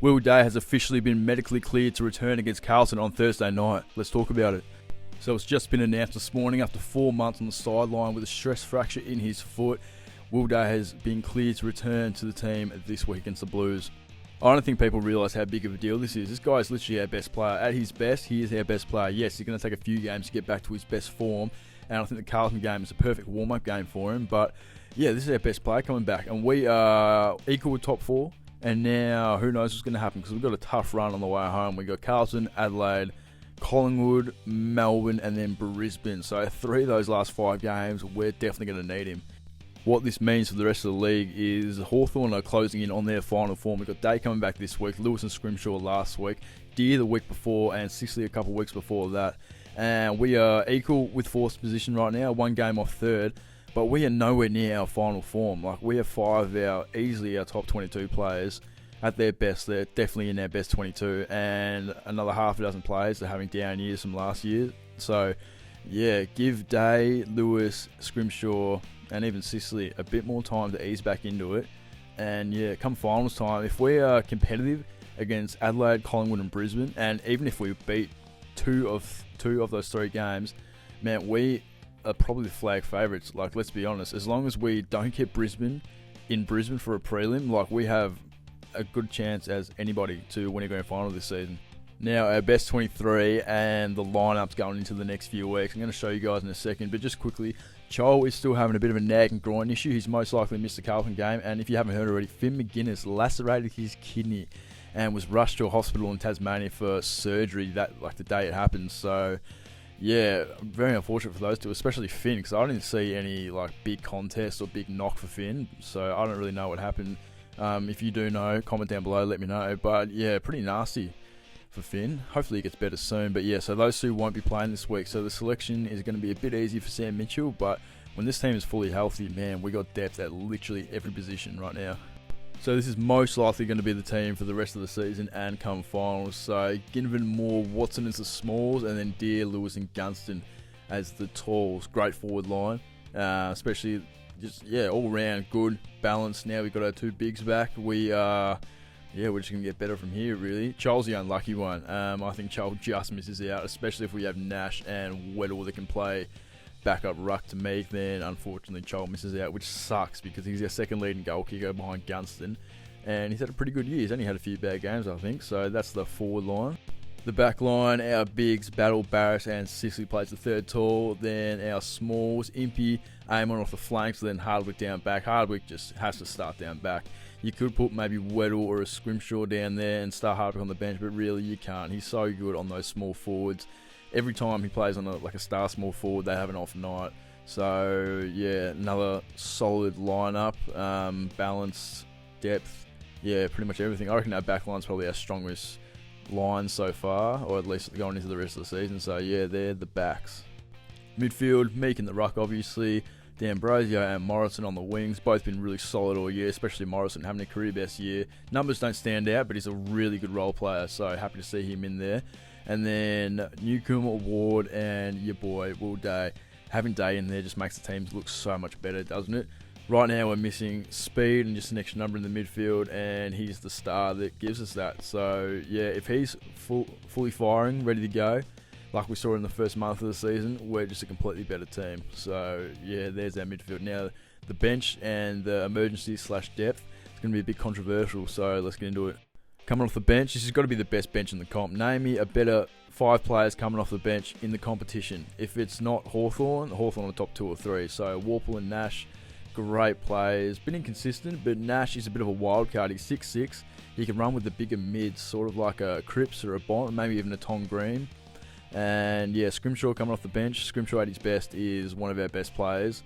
Will Day has officially been medically cleared to return against Carlton on Thursday night. Let's talk about it. So it's just been announced this morning, after 4 months on the sideline with a stress fracture in his foot, Will Day has been cleared to return to the team this week against the Blues. I don't think people realise how big of a deal this is. This guy is literally our best player. At his best, he is our best player. Yes, he's going to take a few games to get back to his best form, and I think the Carlton game is a perfect warm-up game for him. But yeah, this is our best player coming back, and we are equal with top 4. And now, who knows what's going to happen, because we've got a tough run on the way home. We've got Carlton, Adelaide, Collingwood, Melbourne, and then Brisbane. So 3 of those last 5 games, we're definitely going to need him. What this means for the rest of the league is Hawthorn are closing in on their final form. We've got Day coming back this week, Lewis and Scrimshaw last week, Deer the week before, and Sicily a couple of weeks before that. And we are equal with 4th position right now, 1 game off 3rd. But we are nowhere near our final form. Like, we have 5 of easily our top 22 players at their best. They're definitely in their best 22, and another half a dozen players are having down years from last year. So, yeah, give Day, Lewis, Scrimshaw, and even Sicily a bit more time to ease back into it. And yeah, come finals time, if we are competitive against Adelaide, Collingwood, and Brisbane, and even if we beat two of those 3 games, man, we are probably the flag favourites. Like, let's be honest, as long as we don't get Brisbane in Brisbane for a prelim, like, we have a good chance as anybody to win a grand final this season. Now, our best 23 and the lineups going into the next few weeks, I'm going to show you guys in a second, but just quickly, Chol is still having a bit of a nag and groin issue. He's most likely missed the Carlton game, and if you haven't heard already, Finn McGuinness lacerated his kidney and was rushed to a hospital in Tasmania for surgery the day it happened. So yeah, very unfortunate for those two, especially Finn, because I didn't see any big contest or big knock for Finn, so I don't really know what happened. If you do know, comment down below, let me know. But yeah, pretty nasty for Finn. Hopefully he gets better soon. But yeah, so those 2 won't be playing this week, so the selection is going to be a bit easier for Sam Mitchell. But when this team is fully healthy, man, we got depth at literally every position right now. So this is most likely going to be the team for the rest of the season and come finals. So Ginnivan, Moore, Watson as the smalls, and then Deer, Lewis, and Gunston as the talls. Great forward line, especially just all round good balance. Now we've got our 2 bigs back. We're just gonna get better from here, really. Chol's the unlucky one. I think Chol just misses out, especially if we have Nash and Weddle that can play backup ruck to me. Then unfortunately Chol misses out, which sucks because he's our second leading goal kicker behind Gunston, and he's had a pretty good year. He's only had a few bad games, I think. So that's the forward line. The back line, our bigs, Battle, Barris, and Sicily plays the 3rd tall. Then our smalls, Impey, Amon off the flanks, then Hardwick down back. Hardwick just has to start down back. You could put maybe Weddle or a Scrimshaw down there and start Hardwick on the bench, but really you can't. He's so good on those small forwards. Every time he plays on a star small forward, they have an off night. So yeah, another solid lineup, balanced, depth, yeah, pretty much everything. I reckon our back line's probably our strongest line so far, or at least going into the rest of the season. So yeah, they're the backs. Midfield, Meek in the ruck, obviously. D'Ambrosio and Morrison on the wings, both been really solid all year, especially Morrison having a career best year. Numbers don't stand out, but he's a really good role player, so happy to see him in there. And then Newcomb, Ward, and your boy Will Day. Having Day in there just makes the teams look so much better, doesn't it? Right now we're missing speed and just an extra number in the midfield, and he's the star that gives us that. So yeah, if he's fully firing, ready to go, like we saw in the first month of the season, we're just a completely better team. So yeah, there's our midfield. Now the bench and the emergency / depth is going to be a bit controversial, so let's get into it. Coming off the bench, this has got to be the best bench in the comp. Name me a better 5 players coming off the bench in the competition. If it's not Hawthorn are the top 2 or 3. So Warple and Nash, great players. Been inconsistent, but Nash is a bit of a wild card. He's 6'6". He can run with the bigger mids, sort of like a Cripps or a Bond, maybe even a Tom Green. And yeah, Scrimshaw coming off the bench. Scrimshaw at his best is one of our best players.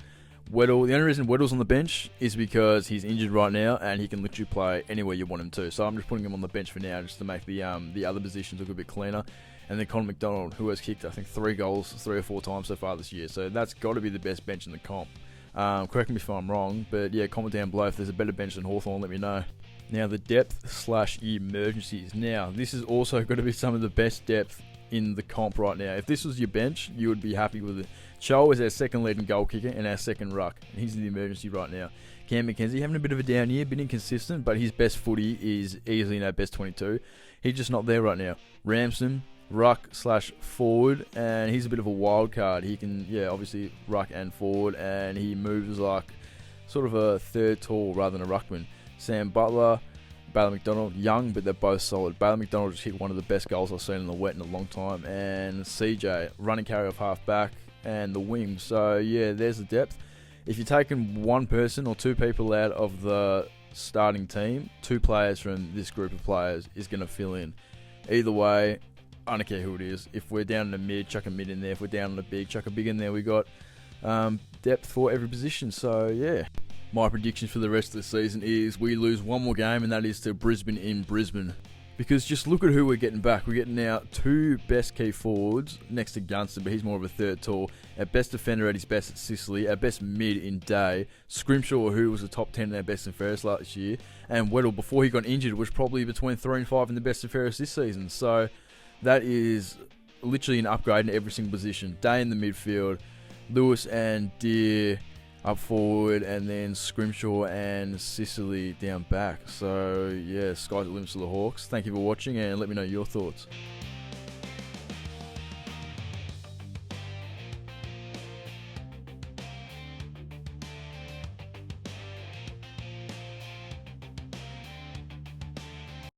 Weddle, the only reason Weddle's on the bench is because he's injured right now and he can literally play anywhere you want him to. So I'm just putting him on the bench for now just to make the other positions look a bit cleaner. And then Connor McDonald, who has kicked I think 3 goals 3 or 4 times so far this year. So that's got to be the best bench in the comp. Correct me if I'm wrong, but yeah, comment down below if there's a better bench than Hawthorn, let me know. Now the depth / emergencies. Now this is also going to be some of the best depth in the comp right now. If this was your bench, you would be happy with it. Chol is our second leading goal kicker and our second ruck, and he's in the emergency right now. Cam McKenzie having a bit of a down year, been inconsistent, but his best footy is easily in our best 22. He's just not there right now. Ramsden, ruck/forward, and he's a bit of a wild card. He can, obviously ruck and forward, and he moves like sort of a third tall rather than a ruckman. Sam Butler, Bailey McDonald, young, but they're both solid. Bailey McDonald just hit one of the best goals I've seen in the wet in a long time, and CJ, running carry off half back, and the wing. So, there's the depth. If you're taking one person or two people out of the starting team, two players from this group of players is going to fill in. Either way, I don't care who it is. If we're down in the mid, chuck a mid in there. If we're down in the big, chuck a big in there. We got depth for every position. So, my prediction for the rest of the season is we lose one more game, and that is to Brisbane in Brisbane. Because just look at who we're getting back. We're getting now two best key forwards next to Gunston, but he's more of a third tall. Our best defender at his best at Sicily. Our best mid in Day. Scrimshaw, who was the top 10 in our best and fairest last year. And Weddle, before he got injured, was probably between 3 and 5 in the best and fairest this season. So that is literally an upgrade in every single position. Day in the midfield. Lewis and Deere up forward, and then Scrimshaw and Sicily down back. So, sky's the limits to the Hawks. Thank you for watching, and let me know your thoughts.